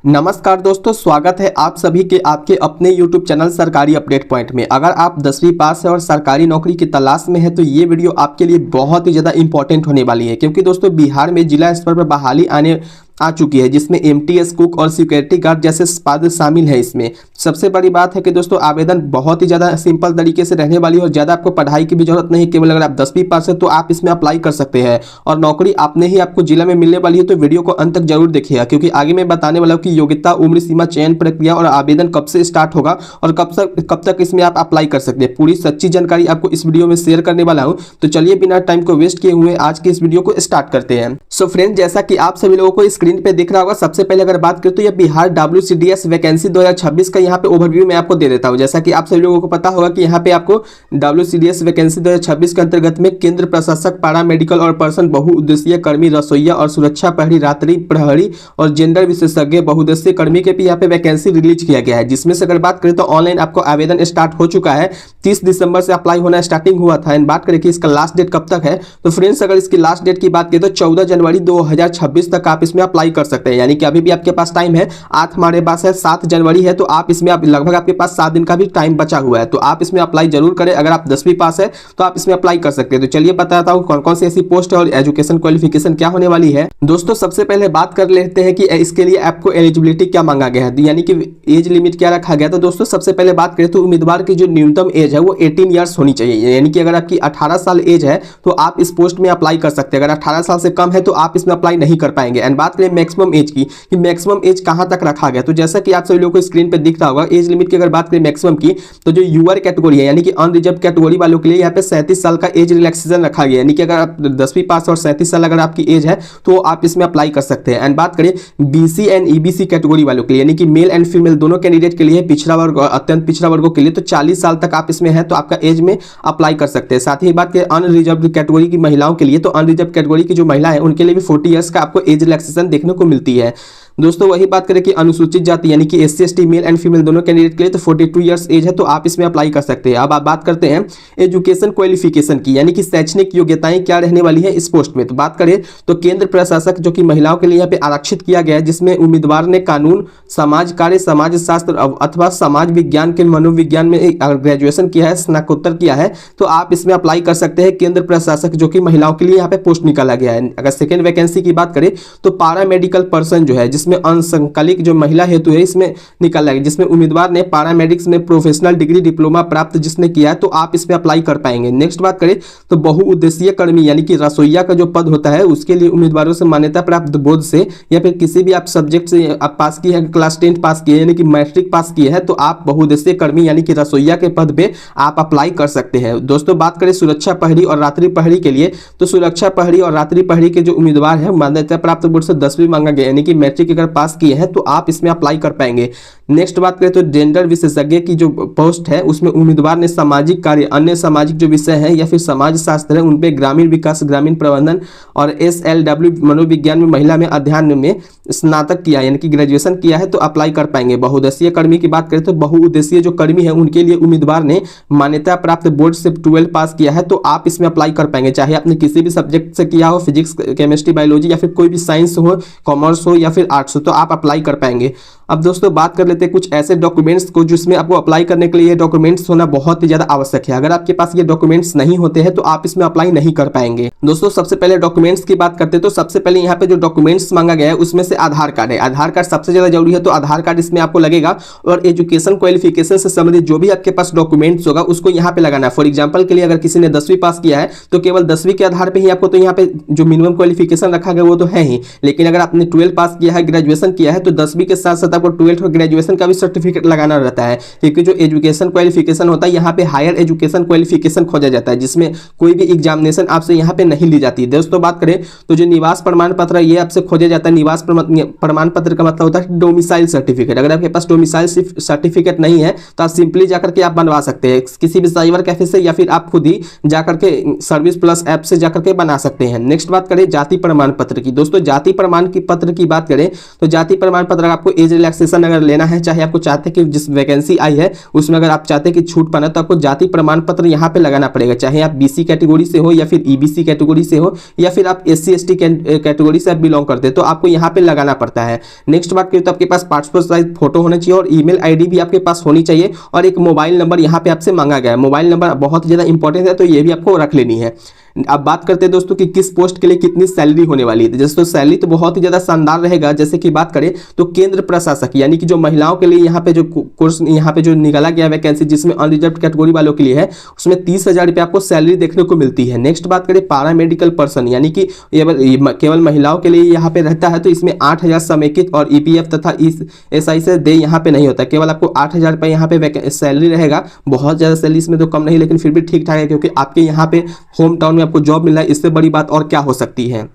नमस्कार दोस्तों, स्वागत है आप सभी के आपके अपने YouTube चैनल सरकारी अपडेट पॉइंट में। अगर आप 10वीं पास है और सरकारी नौकरी की तलाश में है तो ये वीडियो आपके लिए बहुत ही ज़्यादा इंपॉर्टेंट होने वाली है, क्योंकि दोस्तों बिहार में जिला स्तर पर बहाली आ चुकी है, जिसमें MTS कुक और सिक्योरिटी गार्ड जैसे पद शामिल है। इसमें सबसे बड़ी बात है कि दोस्तों आवेदन बहुत ही ज़्यादा सिंपल तरीके से रहने वाली है और ज़्यादा आपको पढ़ाई की भी जरूरत नहीं। केवल अगर आप 10वीं पास है तो आप इसमें अप्लाई कर सकते हैं और नौकरी अपने ही आपको जिला में मिलने वाली है। तो वीडियो को अंत तक जरूर देखिएगा, क्योंकि आगे मैं बताने वाला हूँ कि योग्यता, उम्र सीमा, चयन प्रक्रिया और आवेदन कब से स्टार्ट होगा और कब तक इसमें आप अप्लाई कर सकते हैं। पूरी सच्ची जानकारी आपको इस वीडियो में शेयर करने वाला हूँ। तो चलिए बिना टाइम को वेस्ट किए हुए आज के इस वीडियो को स्टार्ट करते हैं। सो फ्रेंड, जैसा कि आप सभी लोगों को स्क्रीन पे दिख रहा होगा, सबसे पहले अगर बात करें तो यह बिहार WCDS वैकेंसी 2026 का यहाँ पे ओवरव्यू मैं आपको दे देता हूँ। जैसा कि आप सभी लोगों को पता होगा कि यहाँ पे आपको WCDS वैकेंसी 2026 के अंतर्गत में केंद्र प्रशासक, पारा मेडिकल और पर्सन, बहुउद्देशीय कर्मी, रसोईया और सुरक्षा प्रहरी, रात्रि प्रहरी और जेंडर विशेषज्ञ बहुउद्देशीय कर्मी के भी यहाँ पे वैकेंसी रिलीज किया गया है। जिसमें से अगर बात करें तो ऑनलाइन आपको आवेदन स्टार्ट हो चुका है। 30 दिसंबर से अप्लाई होना स्टार्टिंग हुआ था। एंड बात करें कि इसका लास्ट डेट कब तक है, तो फ्रेंड्स अगर इसकी लास्ट डेट की बात करें तो 14 जनवरी 2026 तक आप इसमें अप्लाई कर सकते हैं। यानी कि अभी भी आपके पास टाइम है। आज हमारे पास है 7 जनवरी है, तो आप इसमें लगभग आपके पास 7 दिन का भी टाइम बचा हुआ है। तो आप इसमें अप्लाई जरूर करें। अगर आप 10वीं पास है तो आप इसमें अप्लाई कर सकते हैं। तो चलिए बताता हूँ कौन कौन सी ऐसी पोस्ट है और एजुकेशन क्वालिफिकेशन क्या होने वाली है। दोस्तों सबसे पहले बात कर लेते हैं कि इसके लिए आपको एलिजिबिलिटी क्या मांगा गया है, यानी कि एज लिमिट क्या रखा गया। तो दोस्तों सबसे पहले बात करें तो उम्मीदवार की जो न्यूनतम एज है वो 18 ईयर्स होनी चाहिए। यानी कि अगर आपकी 18 साल एज है तो आप इस पोस्ट में अप्लाई कर सकते हैं। अगर 18 साल से कम है तो आप इसमें अप्लाई नहीं कर पाएंगे। एंड बात करें मैक्सिमम एज की, कि मैक्सिमम एज कहां तक रखा गया, तो जैसा कि आप सभी लोगों को स्क्रीन पे दिख रहा होगा, एज लिमिट की अगर बात करें मैक्सिमम की, तो जो यूआर कैटेगरी है यानी कि अनरिजर्व कैटेगरी वालों के लिए यहाँ पे 37 साल का एज रिलैक्सेशन रखा गया। यानी कि अगर आप 10वीं पास और 37 साल अगर आपकी एज है तो आप इसमें अप्लाई कर सकते हैं। एंड बात करें BC एंड EBC कैटेगरी वालों के लिए, यानी कि मेल एंड फीमेल दोनों कैंडिडेट के लिए, पिछड़ा वर्ग और अत्यंत पिछड़ा वर्गों के लिए, तो 40 साल तक आप इसमें है तो आपका एज में अप्लाई कर सकते हैं। साथ ही बात करें अनरिजर्व कैटेगरी की महिलाओं के लिए, तो अनरिजर्व कैटेगरी की जो महिला है उनके लिए भी 40 ईयर्स का आपको एज रिलैक्सेशन देखने को मिलती है। दोस्तों वही बात करें कि अनुसूचित जाति यानी कि SC ST male and female दोनों कैंडिडेट के लिए तो 42 ईयर्स एज है, तो आप इसमें अप्लाई कर सकते हैं। अब आप बात करते हैं एजुकेशन क्वालिफिकेशन की, यानी कि शैक्षणिक योग्यताएं क्या रहने वाली है इस पोस्ट में। तो बात करें तो केंद्र प्रशासक जो कि महिलाओं के लिए यहाँ पे आरक्षित किया गया है, जिसमें उम्मीदवार ने कानून, समाज कार्य, समाज शास्त्र अथवा समाज विज्ञान के मनोविज्ञान में ग्रेजुएशन किया है, स्नातकोत्तर किया है, तो आप इसमें अप्लाई कर सकते हैं। केंद्र प्रशासक जो कि महिलाओं के लिए यहाँ पे पोस्ट निकाला गया है। अगर सेकेंड वैकेंसी की बात करें तो पारा मेडिकल पर्सन जो है, जिसमें अंशकालिक जो महिला हेतु है, इसमें निकाला गया, जिसमें उम्मीदवार ने पैरामेडिक्स में प्रोफेशनल डिग्री डिप्लोमा प्राप्त जिसने किया है, तो आप इसमें अप्लाई कर पाएंगे। नेक्स्ट बात करें तो बहुउद्देशीय कर्मी यानी कि रसोईया का जो पद होता है उसके लिए उम्मीदवारों से मान्यता प्राप्त बोर्ड से या फिर किसी भी आप सब्जेक्ट से आप पास किए हैं, क्लास 10 पास किए यानी कि मैट्रिक पास किए हैं, तो आप बहुउद्देशीय कर्मी यानी कि रसोईया के पद पे आप अप्लाई कर सकते हैं। दोस्तों बात करें सुरक्षा प्रहरी और रात्रि प्रहरी के लिए, तो सुरक्षा प्रहरी और रात्रि प्रहरी के जो उम्मीदवार है मान्यता प्राप्त बोर्ड से 10वीं मांगा गया, यानी कि मैट्रिक अगर पास किए हैं तो आप इसमें अप्लाई कर पाएंगे। नेक्स्ट बात करें तो जेंडर विशेषज्ञ की जो पोस्ट है उसमें उम्मीदवार ने सामाजिक कार्य, अन्य सामाजिक जो विषय है या फिर समाज शास्त्र है उन पे ग्रामीण विकास, ग्रामीण प्रबंधन और SLW मनोविज्ञान में महिला में अध्ययन में स्नातक किया यानी कि ग्रेजुएशन किया है, तो अप्लाई कर पाएंगे। बहुउद्देशीय कर्मी की बात करें तो बहुउद्देशीय जो कर्मी है उनके लिए उम्मीदवार ने मान्यता प्राप्त बोर्ड से 12 पास किया है, तो आप इसमें अप्लाई कर पाएंगे। चाहे आपने किसी भी सब्जेक्ट से किया हो, फिजिक्स, केमिस्ट्री, बायोलॉजी या फिर कोई भी साइंस हो, कॉमर्स हो या फिर आर्ट्स हो, तो आप अप्लाई कर पाएंगे। अब दोस्तों बात कर लेते हैं कुछ ऐसे डॉक्यूमेंट्स को जिसमें आपको अप्लाई करने के लिए ये डॉक्यूमेंट्स होना बहुत ही ज्यादा आवश्यक है। अगर आपके पास ये डॉक्यूमेंट्स नहीं होते हैं तो आप इसमें अप्लाई नहीं कर पाएंगे। दोस्तों सबसे पहले डॉक्यूमेंट्स की बात करते हैं तो सबसे पहले यहाँ पे जो डॉक्यूमेंट्स मांगा गया है उसमें से आधार कार्ड है। आधार कार्ड सबसे ज्यादा जरूरी है, तो आधार कार्ड इसमें आपको लगेगा। और एजुकेशन क्वालिफिकेशन से संबंधित जो भी आपके पास डॉक्यूमेंट्स होगा उसको यहाँ पे लगाना है। फॉर एग्जाम्पल के लिए अगर किसी ने 10वीं पास किया है तो केवल 10वीं के आधार पर ही आपको, तो यहाँ पे जो मिनिमम क्वालिफिकेशन रखा गया वो तो है ही, लेकिन अगर आपने 12 पास किया है, ग्रेजुएशन किया है, तो 10वीं के साथ साथ आपको 12 और ग्रेजुएशन का भी सर्टिफिकेट लगाना रहता है। क्योंकि जो एजुकेशन क्वालिफिकेशन होता है यहाँ पे हायर एजुकेशन क्वालिफिकेशन खोजा जाता है, जिसमें कोई भी एग्जामिनेशन आपसे यहाँ पे नहीं ली जाती है। दोस्तों बात करें तो जो निवास प्रमाण पत्र ये आपसे खोजा जाता है। निवास प्रमाण पत्र का मतलब होता है डोमिसाइल सर्टिफिकेट। अगर आपके पास डोमिसाइल सर्टिफिकेट नहीं है तो आप सिंपली जाकर के आप बनवा सकते हैं किसी भी साइबर कैफे से, या फिर आप खुद ही जाकर के सर्विस प्लस ऐप से जाकर के बना सकते हैं। नेक्स्ट बात करें जाति प्रमाण पत्र की। दोस्तों जाति प्रमाण पत्र की बात करें तो जाति प्रमाण पत्र आपको एज रिलैक्सेशन अगर लेना है, चाहे आपको चाहते हैं कि जिस वैकेंसी आई है उसमें अगर आप चाहते हैं कि छूट पाना, तो आपको जाति प्रमाण पत्र यहाँ पे लगाना पड़ेगा, चाहे आप बीसी कैटेगरी से हो या फिर ईबीसी कैटेगरी से हो या फिर आप एससी एसटी कैटेगरी से आप बिलोंग करते हैं, तो आपको यहाँ पे लगाना पड़ता है। नेक्स्ट बात करें तो आपके पास पासपोर्ट साइज फोटो होना चाहिए और ईमेल आईडी भी आपके पास होनी चाहिए और एक मोबाइल नंबर यहाँ पे आपसे मांगा गया है। मोबाइल नंबर बहुत ज़्यादा इंपॉर्टेंट है, तो ये भी आपको रख लेनी है। अब बात करते हैं दोस्तों कि किस पोस्ट के लिए कितनी सैलरी होने वाली है। जैसे तो सैलरी तो बहुत ही ज़्यादा शानदार रहेगा। जैसे कि बात करें तो केंद्र प्रशासक यानी कि जो महिलाओं के लिए यहाँ पे जो कोर्स यहाँ पे जो निकाला गया वैकेंसी जिसमें अनरिजर्व कैटेगरी वालों के लिए है, उसमें 30,000 रुपये आपको सैलरी देखने को मिलती है। नेक्स्ट बात करें पारा मेडिकल पर्सन यानी कि केवल महिलाओं के लिए यहाँ पे रहता है, तो इसमें 8,000 समेकित और ईपीएफ तथा एसआई से दे यहाँ पे नहीं होता, केवल आपको 8,000 रुपये यहाँ पे सैलरी रहेगा। बहुत ज़्यादा सैलरी इसमें तो कम नहीं, लेकिन फिर भी ठीक ठाक है क्योंकि आपके यहाँ पे होम टाउन में आपको जॉब मिल रहा है, इससे बड़ी बात और क्या हो सकती है।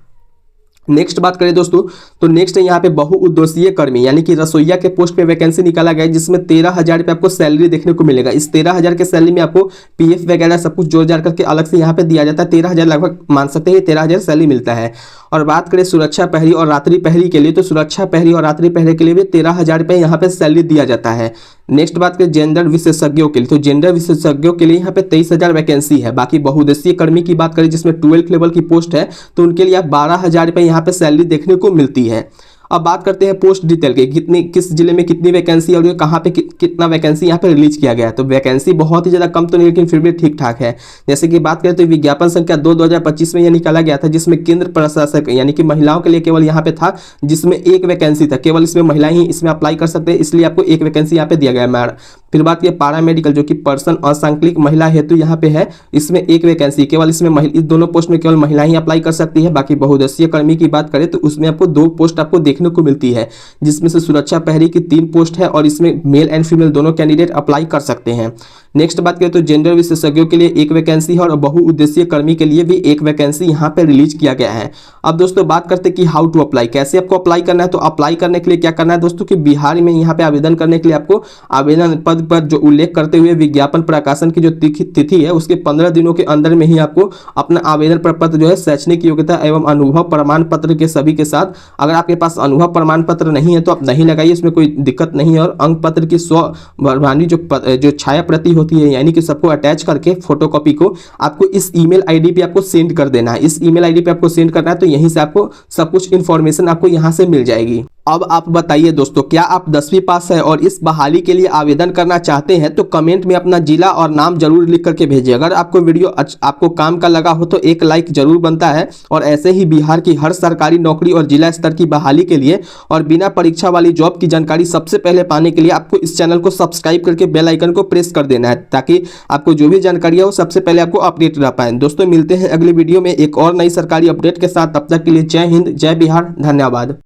नेक्स्ट बात करें दोस्तों तो नेक्स्ट है यहाँ पे बहुउद्देशीय कर्मी यानी कि रसोईया के पोस्ट पे वैकेंसी निकाला गया है, जिसमें 13,000 रुपये आपको सैलरी देखने को मिलेगा। इस 13,000 के सैलरी में आपको पीएफ वगैरह सब कुछ जोड़ जाड़ करके अलग से यहाँ पे दिया जाता है। 13,000 लगभग मान सकते हैं 13,000 सैलरी मिलता है। और बात करें सुरक्षा प्रहरी और रात्रि प्रहरी के लिए, तो सुरक्षा प्रहरी और रात्रि प्रहरी के लिए भी 13,000 रुपये यहाँ पे सैलरी दिया जाता है। नेक्स्ट बात करें जेंडर विशेषज्ञों के लिए, तो जेंडर विशेषज्ञों के लिए यहाँ पे 23,000 वैकेंसी है। बाकी बहुउद्देशीय कर्मी की बात करें जिसमें 12th लेवल की पोस्ट है, तो उनके लिए आप 12,000 रुपये यहाँ पे सैलरी देखने को मिलती है। अब बात करते हैं पोस्ट डिटेल के, कितनी किस जिले में कितनी वैकेंसी और कहाँ पे कितना वैकेंसी यहाँ पे रिलीज किया गया है। तो वैकेंसी बहुत ही ज़्यादा कम तो नहीं, लेकिन फिर भी ठीक ठाक है। जैसे कि बात करें तो विज्ञापन संख्या 2/2025 में यह निकाला गया था, जिसमें केंद्र प्रशासक यानी कि महिलाओं के लिए केवल यहाँ पे था, जिसमें एक वैकेंसी था, केवल इसमें महिलाएं ही इसमें अप्लाई कर सकते हैं, इसलिए आपको एक वैकेंसी यहाँ पे दिया गया है। फिर बात की पारा मेडिकल जो कि पर्सन असंक्लिक महिला हेतु यहाँ पे है, इसमें एक वैकेंसी, केवल इसमें इस दोनों पोस्ट में केवल महिला ही अप्लाई कर सकती है। बाकी बहुउद्देशीय कर्मी की बात करें तो उसमें आपको 2 पोस्ट आपको देखने को मिलती है, जिसमें से सुरक्षा प्रहरी की 3 पोस्ट है और इसमें मेल एंड फीमेल दोनों कैंडिडेट अप्लाई कर सकते हैं। नेक्स्ट बात करें तो जेंडर विशेषज्ञों के लिए एक वैकेंसी है और बहुउद्देशीय कर्मी के लिए भी एक वैकेंसी यहाँ पे रिलीज किया गया है। अब दोस्तों बात करते हैं कि हाउ टू अप्लाई, कैसे आपको अप्लाई करना है। तो अप्लाई करने के लिए क्या करना है दोस्तों कि बिहार में यहाँ पे आवेदन करने के लिए आपको आवेदन पद पर जो उल्लेख करते हुए विज्ञापन प्रकाशन की जो तिथि है उसके 15 दिनों के अंदर में ही आपको अपना आवेदन पत्र जो है शैक्षणिक योग्यता एवं अनुभव प्रमाण पत्र के सभी के साथ, अगर आपके पास अनुभव प्रमाण पत्र नहीं है तो आप नहीं लगाइए, इसमें कोई दिक्कत नहीं है। और अंक पत्र की स्वभावी जो छाया प्रति होती है यानी कि सबको अटैच करके फोटोकॉपी को आपको इस ईमेल आईडी पे आपको सेंड कर देना है। इस ईमेल आईडी पे आपको सेंड करना है, तो यहीं से आपको सब कुछ इन्फॉर्मेशन आपको यहाँ से मिल जाएगी। अब आप बताइए दोस्तों, क्या आप 10वीं पास है और इस बहाली के लिए आवेदन करना चाहते हैं तो कमेंट में अपना जिला और नाम जरूर लिख करके भेजिए। अगर आपको वीडियो आपको काम का लगा हो तो एक लाइक जरूर बनता है। और ऐसे ही बिहार की हर सरकारी नौकरी और जिला स्तर की बहाली के लिए और बिना परीक्षा वाली जॉब की जानकारी सबसे पहले पाने के लिए आपको इस चैनल को सब्सक्राइब करके बेल आइकन को प्रेस कर देना है, ताकि आपको जो भी जानकारी है वो सबसे पहले आपको अपडेट रह पाए। दोस्तों मिलते हैं अगली वीडियो में एक और नई सरकारी अपडेट के साथ, तब तक के लिए जय हिंद, जय बिहार, धन्यवाद।